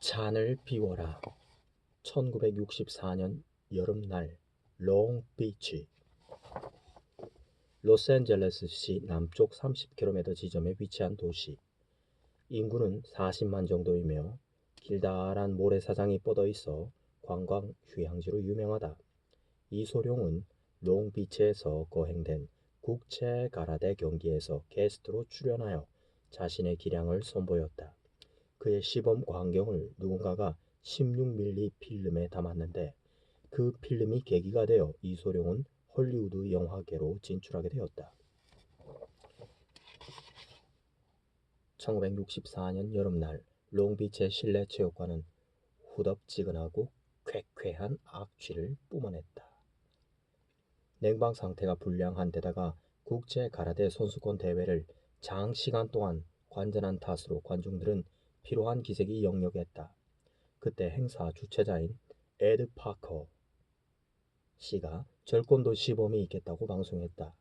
잔을 비워라. 1964년 여름날 롱비치. 로스앤젤레스시 남쪽 30km 지점에 위치한 도시. 인구는 40만 정도이며 길다란 모래사장이 뻗어 있어 관광 휴양지로 유명하다. 이소룡은 롱비치에서 거행된 국제 가라데 경기에서 게스트로 출연하여 자신의 기량을 선보였다. 그의 시범 광경을 누군가가 16mm 필름에 담았는데 그 필름이 계기가 되어 이소룡은 헐리우드 영화계로 진출하게 되었다. 1964년 여름날 롱비치의 실내 체육관은 후덥지근하고 쾌쾌한 악취를 뿜어냈다. 냉방 상태가 불량한 데다가 국제 가라데 선수권 대회를 장시간 동안 관전한 탓으로 관중들은 피로한 기색이 역력했다. 그때 행사 주최자인 에드 파커 씨가 절권도 시범이 있겠다고 방송했다.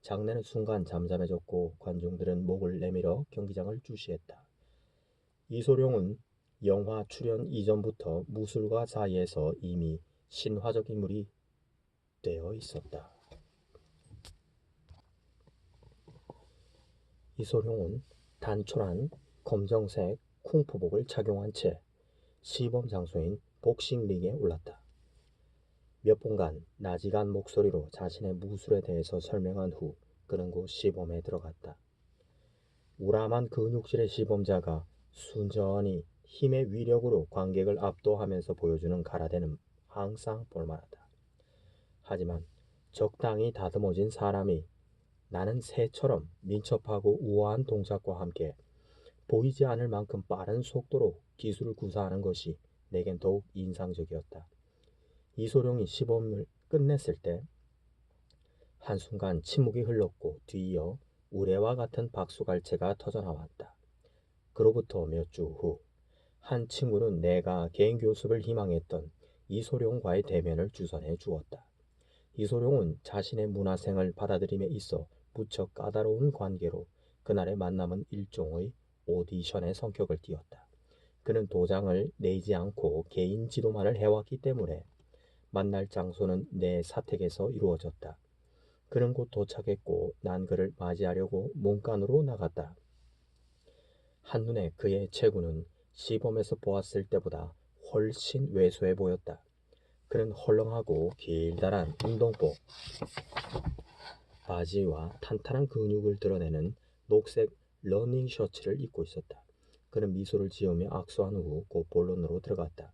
장내는 순간 잠잠해졌고 관중들은 목을 내밀어 경기장을 주시했다. 이소룡은 영화 출연 이전부터 무술가 사이에서 이미 신화적 인물이 되어 있었다. 이소룡은 단촐한 검정색 쿵푸복을 착용한 채 시범 장소인 복싱링에 올랐다. 몇 분간 나직한 목소리로 자신의 무술에 대해서 설명한 후 그는 곧 시범에 들어갔다. 우람한 근육질의 시범자가 순전히 힘의 위력으로 관객을 압도하면서 보여주는 가라데는 항상 볼만하다. 하지만 적당히 다듬어진 사람이 나는 새처럼 민첩하고 우아한 동작과 함께 보이지 않을 만큼 빠른 속도로 기술을 구사하는 것이 내겐 더욱 인상적이었다. 이소룡이 시범을 끝냈을 때 한순간 침묵이 흘렀고 뒤이어 우레와 같은 박수갈채가 터져나왔다. 그로부터 몇 주 후 한 친구는 내가 개인 교습을 희망했던 이소룡과의 대면을 주선해 주었다. 이소룡은 자신의 문화생을 받아들임에 있어 무척 까다로운 관계로 그날의 만남은 일종의 오디션의 성격을 띠었다. 그는 도장을 내지 않고 개인 지도만을 해왔기 때문에 만날 장소는 내 사택에서 이루어졌다. 그는 곧 도착했고 난 그를 맞이하려고 문간으로 나갔다. 한눈에 그의 체구는 시범에서 보았을 때보다 훨씬 왜소해 보였다. 그는 헐렁하고 길다란 운동복 바지와 탄탄한 근육을 드러내는 녹색 러닝 셔츠를 입고 있었다. 그는 미소를 지으며 악수한 후 곧 본론으로 들어갔다.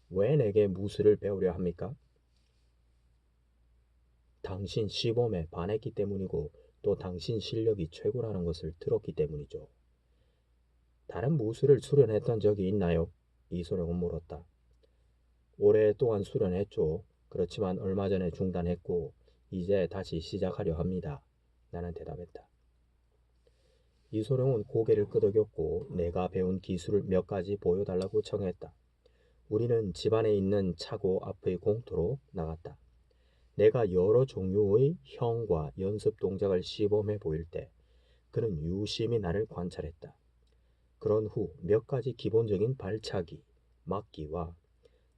왜 내게 무술을 배우려 합니까? 당신 시범에 반했기 때문이고 또 당신 실력이 최고라는 것을 들었기 때문이죠. 다른 무술을 수련했던 적이 있나요? 이소룡은 물었다. 오랫동안 수련했죠. 그렇지만 얼마 전에 중단했고 이제 다시 시작하려 합니다. 나는 대답했다. 이소룡은 고개를 끄덕였고 내가 배운 기술을 몇 가지 보여달라고 청했다. 우리는 집안에 있는 차고 앞의 공터로 나갔다. 내가 여러 종류의 형과 연습 동작을 시범해 보일 때 그는 유심히 나를 관찰했다. 그런 후 몇 가지 기본적인 발차기, 막기와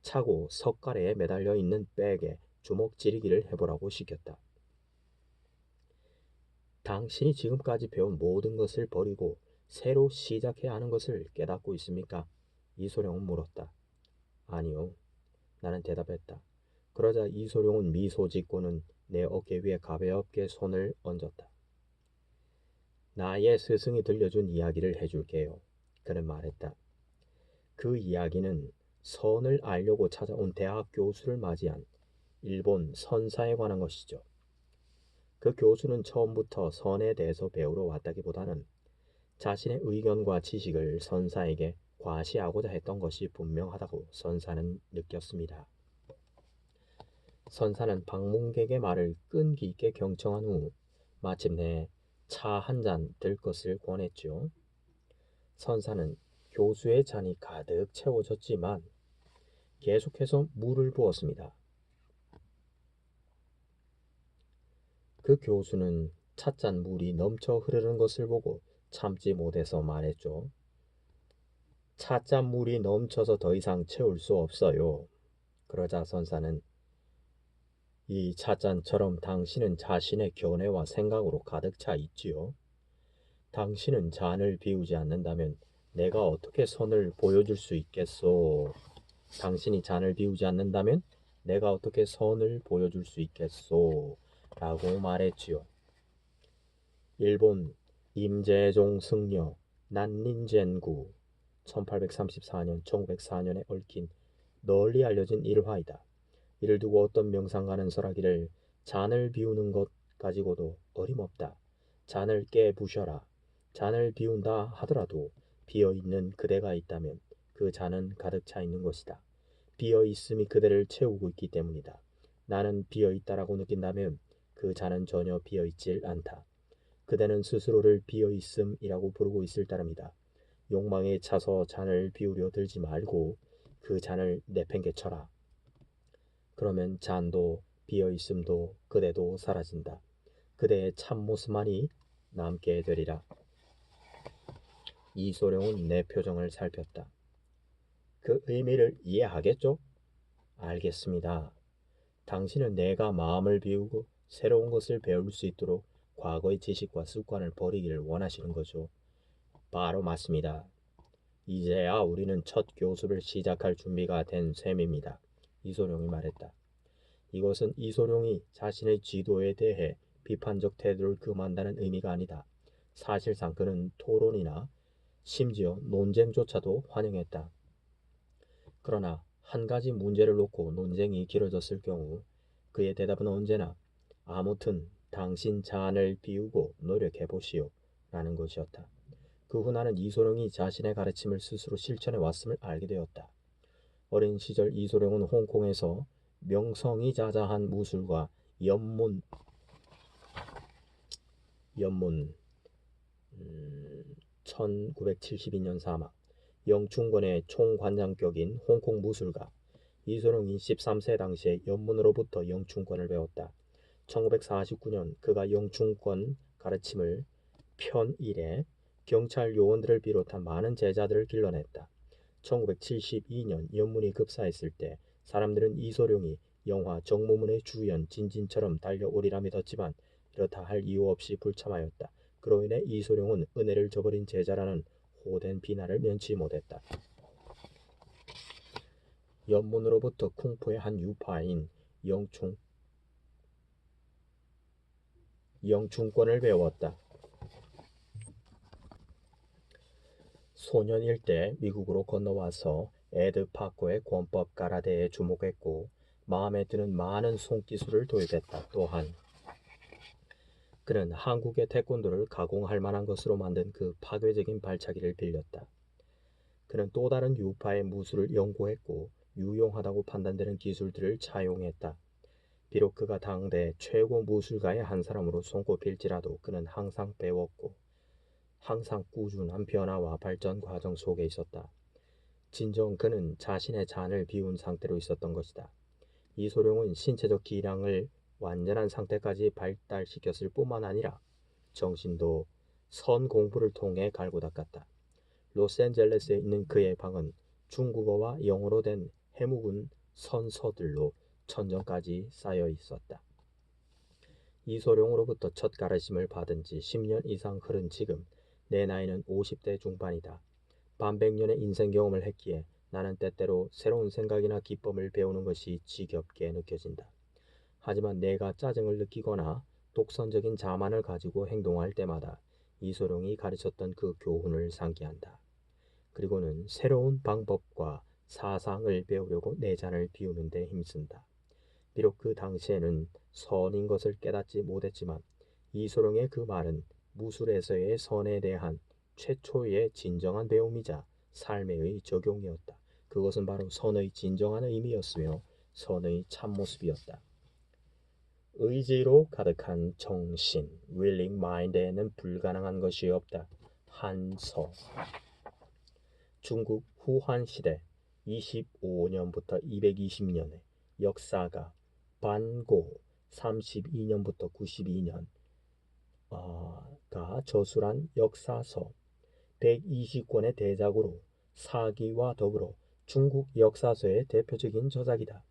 차고 석가래에 매달려 있는 백에 주먹 지리기를 해보라고 시켰다. 당신이 지금까지 배운 모든 것을 버리고 새로 시작해야 하는 것을 깨닫고 있습니까? 이소룡은 물었다. 아니요. 나는 대답했다. 그러자 이소룡은 미소 짓고는 내 어깨 위에 가볍게 손을 얹었다. 나의 스승이 들려준 이야기를 해줄게요. 그는 말했다. 그 이야기는 선을 알려고 찾아온 대학 교수를 맞이한 일본 선사에 관한 것이죠. 그 교수는 처음부터 선에 대해서 배우러 왔다기보다는 자신의 의견과 지식을 선사에게 과시하고자 했던 것이 분명하다고 선사는 느꼈습니다. 선사는 방문객의 말을 끈기 있게 경청한 후 마침내 차 한 잔 들 것을 권했죠. 선사는 교수의 잔이 가득 채워졌지만 계속해서 물을 부었습니다. 그 교수는 찻잔 물이 넘쳐 흐르는 것을 보고 참지 못해서 말했죠. 찻잔 물이 넘쳐서 더 이상 채울 수 없어요. 그러자 선사는 이 찻잔처럼 당신은 자신의 견해와 생각으로 가득 차 있지요. 당신은 잔을 비우지 않는다면 내가 어떻게 선을 보여줄 수 있겠소? 당신이 잔을 비우지 않는다면 내가 어떻게 선을 보여줄 수 있겠소? 라고 말했지요. 일본 임재종 승려 난린젠구 1834년 1904년에 얽힌 널리 알려진 일화이다. 이를 두고 어떤 명상가는 설하기를 잔을 비우는 것 가지고도 어림없다. 잔을 깨부셔라. 잔을 비운다 하더라도 비어있는 그대가 있다면 그 잔은 가득 차 있는 것이다. 비어있음이 그대를 채우고 있기 때문이다. 나는 비어있다라고 느낀다면 그 잔은 전혀 비어있질 않다. 그대는 스스로를 비어있음이라고 부르고 있을 따름이다. 욕망에 차서 잔을 비우려 들지 말고 그 잔을 내팽개쳐라. 그러면 잔도 비어있음도 그대도 사라진다. 그대의 참모습만이 남게 되리라. 이소룡은 내 표정을 살폈다. 그 의미를 이해하겠죠? 알겠습니다. 당신은 내가 마음을 비우고 새로운 것을 배울 수 있도록 과거의 지식과 습관을 버리기를 원하시는 거죠. 바로 맞습니다. 이제야 우리는 첫 교습을 시작할 준비가 된 셈입니다. 이소룡이 말했다. 이것은 이소룡이 자신의 지도에 대해 비판적 태도를 금한다는 의미가 아니다. 사실상 그는 토론이나 심지어 논쟁조차도 환영했다. 그러나 한 가지 문제를 놓고 논쟁이 길어졌을 경우 그의 대답은 언제나 아무튼 당신 잔을 비우고 노력해 보시오 라는 것이었다. 그 후 나는 이소룡이 자신의 가르침을 스스로 실천해 왔음을 알게 되었다. 어린 시절 이소룡은 홍콩에서 명성이 자자한 무술가 연문 1972년 사막 영춘권의 총관장격인 홍콩 무술가 이소룡이 13세 당시에 연문으로부터 영춘권을 배웠다. 1949년 그가 영춘권 가르침을 편일해 경찰 요원들을 비롯한 많은 제자들을 길러냈다. 1972년 연문이 급사했을 때 사람들은 이소룡이 영화 정무문의 주연 진진처럼 달려오리라 믿었지만 이렇다 할 이유 없이 불참하였다. 그로 인해 이소룡은 은혜를 저버린 제자라는 호된 비난을 면치 못했다. 연문으로부터 쿵푸의 한 유파인 영춘권을 배웠다. 소년일 때 미국으로 건너와서 에드 파코의 권법 가라데에 주목했고 마음에 드는 많은 손기술을 도입했다. 또한 그는 한국의 태권도를 가공할 만한 것으로 만든 그 파괴적인 발차기를 빌렸다. 그는 또 다른 유파의 무술을 연구했고 유용하다고 판단되는 기술들을 차용했다. 비록 그가 당대 최고 무술가의 한 사람으로 손꼽힐지라도 그는 항상 배웠고 항상 꾸준한 변화와 발전 과정 속에 있었다. 진정 그는 자신의 잔을 비운 상태로 있었던 것이다. 이소룡은 신체적 기량을 완전한 상태까지 발달시켰을 뿐만 아니라 정신도 선 공부를 통해 갈고 닦았다. 로스앤젤레스에 있는 그의 방은 중국어와 영어로 된 해묵은 선서들로 천정까지 쌓여 있었다. 이소룡으로부터 첫 가르침을 받은 지 10년 이상 흐른 지금 내 나이는 50대 중반이다. 반백년의 인생 경험을 했기에 나는 때때로 새로운 생각이나 기법을 배우는 것이 지겹게 느껴진다. 하지만 내가 짜증을 느끼거나 독선적인 자만을 가지고 행동할 때마다 이소룡이 가르쳤던 그 교훈을 상기한다. 그리고는 새로운 방법과 사상을 배우려고 내 잔을 비우는 데 힘쓴다. 비록 그 당시에는 선인 것을 깨닫지 못했지만 이소룡의 그 말은 무술에서의 선에 대한 최초의 진정한 배움이자 삶의 적용이었다. 그것은 바로 선의 진정한 의미였으며 선의 참모습이었다. 의지로 가득한 정신, willing mind에는 불가능한 것이 없다. 한서 중국 후한시대 25년부터 220년의 역사가 반고 32년부터 92년가 저술한 역사서 120권의 대작으로 사기와 더불어 중국 역사서의 대표적인 저작이다.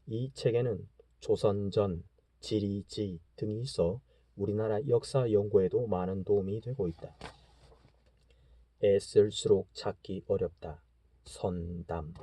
이 책에는 조선전, 지리지 등이 있어 우리나라 역사 연구에도 많은 도움이 되고 있다. 애쓸수록 찾기 어렵다. 선담.